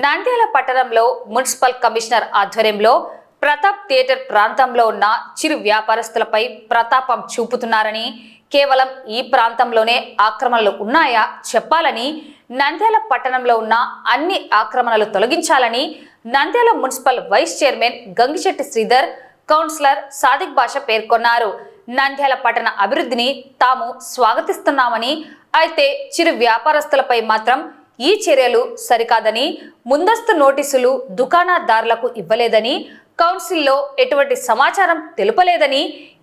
నంద్యాల పట్టణంలో municipal commissioner ఆధ్వర్యంలో Pratap theatre ప్రాంతంలో ఉన్న చిరు వ్యాపారస్తులపై ప్రతాపం చూపుతున్నారని, కేవలం ఈ ప్రాంతంలోనే ఆక్రమణలు ఉన్నాయా చెప్పాలని, నంద్యాల పట్టణంలో ఉన్న అన్ని ఆక్రమణలు తొలగించాలని Nandyal municipal vice chairman Gangishetti Sridhar, councillor Sadiq Basha పేర్కొన్నారు. నంద్యాల పట్టణ అభివృద్ధిని తాము స్వాగతిస్తున్నామని, అయితే చిరు వ్యాపారస్తులపై మాత్రం ఈ చర్యలు సరికాదని, ముందస్తు నోటీసులు దుకాణదారులకు ఇవ్వలేదని, కౌన్సిల్లో ఎటువంటి సమాచారం తెలుపలేదని,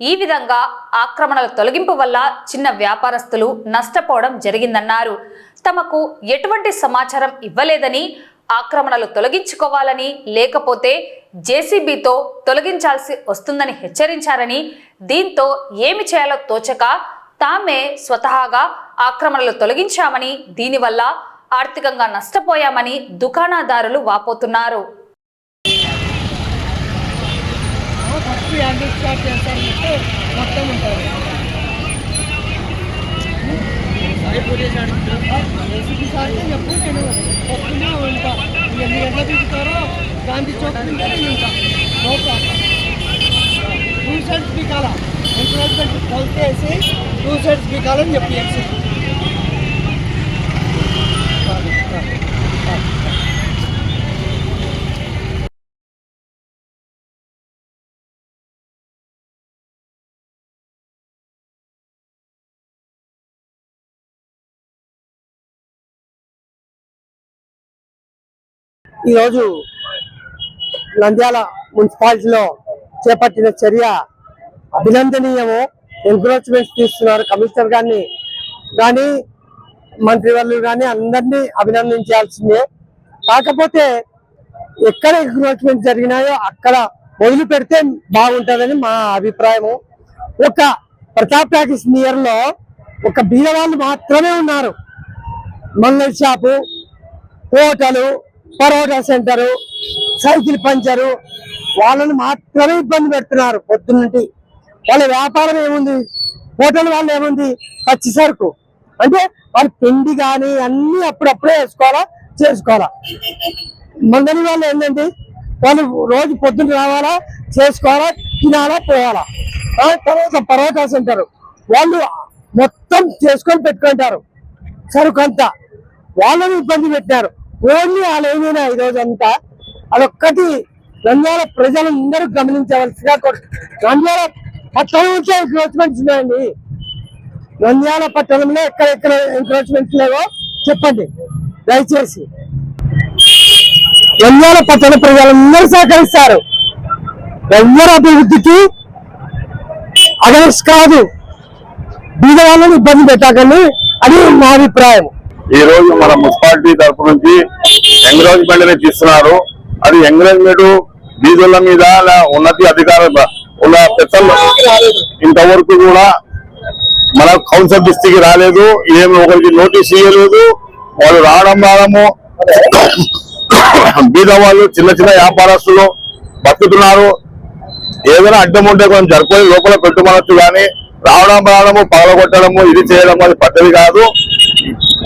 ఈ విధంగా ఆక్రమణల తొలగింపు వల్ల చిన్న వ్యాపారస్తులు నష్టపోవడం జరిగిందన్నారు. తమకు ఎటువంటి సమాచారం ఇవ్వలేదని, ఆక్రమణలు తొలగించుకోవాలని, లేకపోతే జేసీబీతో తొలగించాల్సి వస్తుందని హెచ్చరించారని, దీంతో ఏమి చేయాలో తోచక తామే స్వతహాగా ఆక్రమణలు తొలగించామని, దీనివల్ల ఆర్థికంగా నష్టపోయామని దుకాణదారులు వాపోతున్నారు. గాంధీ చౌక్ టూ సైడ్స్ బీకాలా ఎంకరేజ్మెంట్ కలిపేసి టూ సైడ్స్ బీకాలని చెప్పి ఈరోజు నంద్యాల మున్సిపాలిటీలో చేపట్టిన చర్య అభినందనీయము. ఎంక్రోచ్మెంట్స్ తీస్తున్నారు కమిషనర్ గారిని కానీ మంత్రివర్యులు కానీ అందరినీ అభినందించాల్సిందే. కాకపోతే ఎక్కడ ఎంక్రోచ్మెంట్ జరిగినాయో అక్కడ మొదలు పెడితే బాగుంటుందని మా అభిప్రాయము. ఒక ప్రతాప్ టాకీస్ నియర్ లో ఒక బీదవాళ్ళు మాత్రమే ఉన్నారు. మంగళ shop, hotel, parotta centre, cycle puncture, వాళ్ళని మాత్రమే ఇబ్బంది పెడుతున్నారు. పొద్దున్నంటి వాళ్ళ వ్యాపారం ఏముంది, హోటల్ వాళ్ళు ఏముంది, పచ్చి సరుకు అంటే వాళ్ళు పిండి కానీ అన్ని అప్పుడప్పుడే చేసుకోవాలా. మంగళి వాళ్ళు ఏంటంటే వాళ్ళు రోజు పొద్దున్న రావాలా, చేసుకోవాలా, తినాలా, పోవాలా. తర్వాత పరోటా సెంటర్ వాళ్ళు మొత్తం చేసుకొని పెట్టుకుంటారు సరుకు అంతా, వాళ్ళని ఇబ్బంది పెట్టారు. ఓన్లీ వాళ్ళు ఏమైనా ఈరోజు అంతా అదొక్కటి నంద్యాల ప్రజలందరూ గమనించవలసిగా. నంద్యాల పట్టణంలో ఎంక్రోచ్మెంట్స్ ఉన్నాయండి. నంద్యాల పట్టణంలో ఎక్కడెక్కడ ఎంక్రోచ్మెంట్స్ లేవో చెప్పండి దయచేసి. నంద్యాల పట్టణ ప్రజలందరూ సహకరిస్తారు. ఎవరి అభివృద్ధికి అగనిస్ట్ కాదు, బీద వాళ్ళని ఇబ్బంది పెట్టకండి అని మా అభిప్రాయం. ఈ రోజు మన మున్సిపాలిటీ తరఫు నుంచి ఎంకరేజ్మెంట్ ఇస్తున్నారు. అది ఎంకరేజ్మెంట్ బీదుల మీద ఉన్నతి అధికారులు ఉన్న పెద్దలు ఇంతవరకు కూడా మన కౌన్సిల్ దృష్టికి రాలేదు, ఏమి ఒకరికి నోటీస్ ఇవ్వలేదు. వాళ్ళు రావడము బీద వాళ్ళు చిన్న చిన్న వ్యాపారస్తులు బతుకుతున్నారు. ఏదైనా అడ్డం ఉంటే కొంచెం జరుపుకొని లోపల పెట్టుకోవచ్చు, కానీ రావడము పగలగొట్టడము ఇది చేయడం అది పద్ధతి కాదు.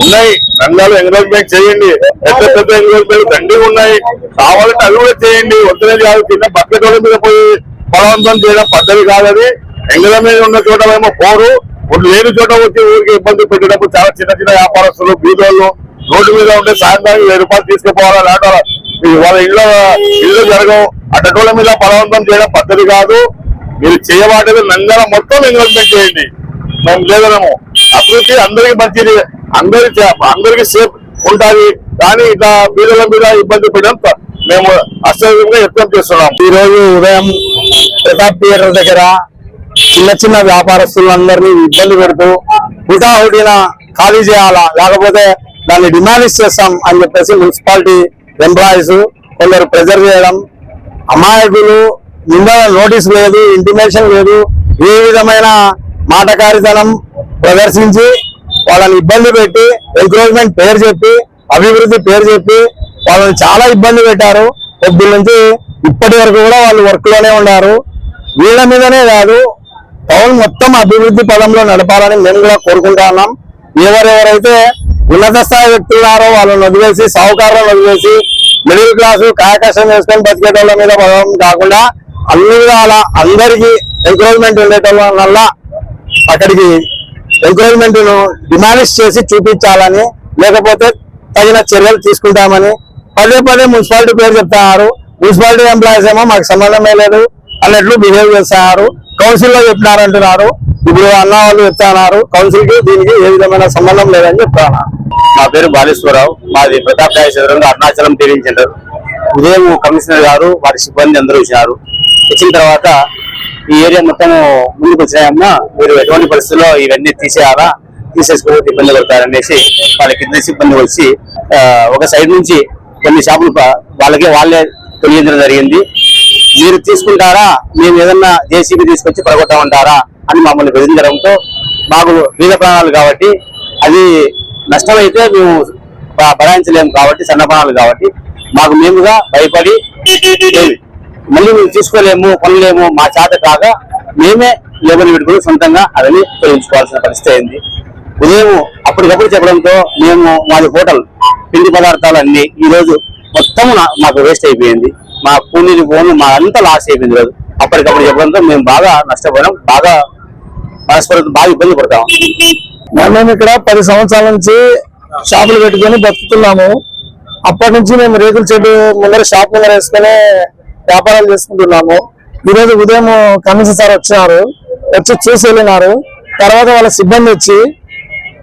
ఉన్నాయి రంగాలు ఎంకరేజ్మెంట్ చేయండి, పెద్ద పెద్ద ఎంకరేజ్మెంట్ దండిగా ఉన్నాయి, కావాలంటే అవి కూడా చేయండి. వద్దనేది కాదు, చిన్న బకెట్ల మీద పోయి బలవంతం చేయడం పద్ధతి కాదు. అది ఎంకరేజ్మెంట్ ఉన్న చోట ఏమో పోరు, లేని చోట వచ్చి ఊరికి ఇబ్బంది పెట్టేటప్పుడు చాలా చిన్న చిన్న వ్యాపారస్తులు బీదోళ్ళు రోడ్డు మీద ఉంటే సాయంత్రం 1000 రూపాయలు తీసుకుపోవాలా, లేకపోతే వాళ్ళ ఇల్లు జరగవు. అటోల మీద బలవంతం చేయడం పద్ధతి కాదు. మీరు చేయవాటిది నంద్యాల మొత్తం ఎంకరేజ్మెంట్ చేయండి. మేము లేదనము, అభివృద్ధి అందరికీ మంచిది, అందరికి సేఫ్ ఉంటుంది. కానీ ఇట్లా బీదల మీద ఇబ్బంది పెట్టడం మేము అసహ్యంగా వ్యక్తం చేస్తున్నాం. ఈ రోజు ఉదయం ప్రతాప్ థియేటర్ దగ్గర చిన్న చిన్న వ్యాపారస్తులందరినీ ఇబ్బంది పెడుతూ హుటాహుటిన ఖాళీ చేయాలా, లేకపోతే దాన్ని డిమాలిష్ చేస్తాం అని చెప్పేసి మున్సిపాలిటీ ఎంప్లాయీస్ కొందరు ప్రెజర్ చేయడం, అమాయకులు ముందర నోటీస్ లేదు, ఇంటిమేషన్ లేదు, ఏ విధమైన మాటకారితనం ప్రదర్శించి వాళ్ళని ఇబ్బంది పెట్టి ఎంక్రోచ్మెంట్ పేరు చెప్పి అభివృద్ధి పేరు చెప్పి వాళ్ళని చాలా ఇబ్బంది పెట్టారు. పొద్దున్న నుంచి ఇప్పటి వరకు కూడా వాళ్ళు వర్క్ లోనే ఉన్నారు. వీళ్ళ మీదనే కాదు, టౌన్ మొత్తం అభివృద్ధి పదంలో నడపాలని మేము కూడా కోరుకుంటా ఉన్నాం. ఎవరెవరైతే ఉన్నత స్థాయి వ్యక్తులు ఉన్నారో వాళ్ళని వదిలేసి సాహుకారులను వదిలేసి మిడిల్ క్లాసు కాయకష్టం చేసుకొని బతికేటోళ్ళ మీద పడడం కాకుండా అన్ని విధాల అందరికీ ఎంకరేజ్మెంట్ ఉండేటోళ్ళ వల్ల అక్కడికి ఎంకరేజ్మెంట్ ను డిమాలిష్ చేసి చూపించాలని, లేకపోతే తగిన చర్యలు తీసుకుంటామని పదే పదే మున్సిపాలిటీ పేరు చెప్తున్నారు. మున్సిపాలిటీ ఎంప్లాయీస్ ఏమో మాకు సంబంధమే లేదు అన్నట్లు బిహేవ్ చేస్తున్నారు. కౌన్సిల్ లో చెప్పినారంటున్నారు, ఇప్పుడు అన్న వాళ్ళు చెప్తున్నారు కౌన్సిల్ కి దీనికి ఏ విధమైన సంబంధం లేదని చెప్తున్నారు. నా పేరు బాలేశ్వరరావు, మాది ప్రతాప్ రాయ్ ఎదురుగా అరుణాచలం ట్రైనింగ్ సెంటర్. ఉదయం కమిషనర్ గారు వారి సిబ్బంది అందరూ ఇచ్చినారు. ఇచ్చిన తర్వాత ఈ ఏరియా మొత్తం ముందుకు వచ్చినాయమ్మా, మీరు ఎటువంటి పరిస్థితుల్లో ఇవన్నీ తీసేయాలా, తీసేసుకోవద్దు ఇబ్బంది పడతారనేసి వాళ్ళకి ఇద్దరు సిబ్బంది వచ్చి ఒక సైడ్ నుంచి కొన్ని షాపులు వాళ్ళే తొలగించడం జరిగింది. మీరు తీసుకుంటారా, మేము ఏదన్నా జేసీబీ తీసుకొచ్చి పడగొట్టామంటారా అని మమ్మల్ని బెదిరించడంతో మాకు వీధ ప్రాణాలు కాబట్టి అది నష్టమైతే మేము భరాయించలేము కాబట్టి సన్న ప్రాణాలు కాబట్టి మాకు మేముగా భయపడి మళ్ళీ మేము తీసుకోలేము కొనలేము మా చేత కాక మేమే లేబర్ పెట్టుకుని సొంతంగా అవన్నీ తొలగించుకోవాల్సిన పరిస్థితి అయింది. ఉదయం అప్పటికప్పుడు చెప్పడంతో మేము మాది హోటల్ పిండి పదార్థాలు అన్ని ఈ రోజు మొత్తం మాకు వేస్ట్ అయిపోయింది. మా కూలీలు పోను మా అంతా లాస్ అయిపోయింది. రోజు అప్పటికప్పుడు చెప్పడంతో మేము బాగా నష్టపోయాం, బాగా మనస్పర్ధ బాగా ఇబ్బంది పడతాం. మేము ఇక్కడ 10 సంవత్సరాల నుంచి షాపులు పెట్టుకొని బతుకుతున్నాము. అప్పటి నుంచి మేము రేకుల చెట్టు ముందర షాప్ ముందర వేసుకొని వ్యాపారాలు చేసుకుంటున్నాము. ఈరోజు ఉదయం కమిషనర్ సార్ వచ్చినారు, వచ్చి చూసి వెళ్ళినారు. తర్వాత వాళ్ళ సిబ్బంది వచ్చి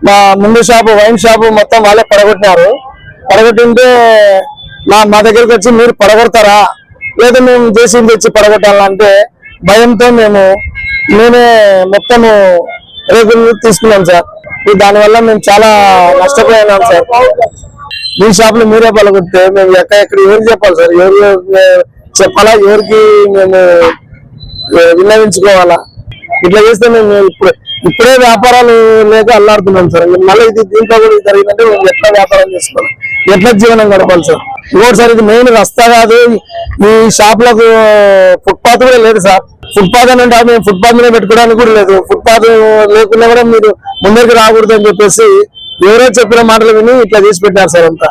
మా ముందు షాపు వైన్ షాపు మొత్తం వాళ్ళే పడగొట్టినారు. పడగొట్టింటే మా దగ్గరికి వచ్చి మీరు పడగొడతారా లేదా మేము జేసీబీ తెచ్చి పడగొట్టాలంటే భయంతో మేమే మొత్తము రేకులు తీసుకున్నాం సార్. దానివల్ల మేము చాలా నష్టపోయినాం సార్. మీ షాప్ లో మీరే పలకొడితే మేము ఎక్కడ ఎవరికి చెప్పాలి సార్? ఎవరు చెప్పాలా, ఎవరికి మేము విన్నవించుకోవాలా? ఇట్లా చేస్తే మేము ఇప్పుడే వ్యాపారాలు లేక అల్లాడుతున్నాం సార్. మళ్ళీ దీంట్లో కూడా జరిగిందంటే మేము ఎట్లా వ్యాపారం చేసుకోవాలి, ఎట్లా జీవనం గడపాలి సార్? ఇంకోటి సార్, ఇది మెయిన్ రస్తా కాదు, ఈ షాప్ లకు ఫుట్పాత్ కూడా లేదు సార్. ఫుట్పాత్ అని అంటే మేము ఫుట్పాత్ మీద పెట్టుకోవడానికి కూడా లేదు. ఫుట్పాత్ లేకుండా కూడా మీరు ముందరికి రాకూడదు అని చెప్పేసి ఎవరో చెప్పిన మాటలు విని ఇట్లా తీసి పెట్టారు సార్ అంతా.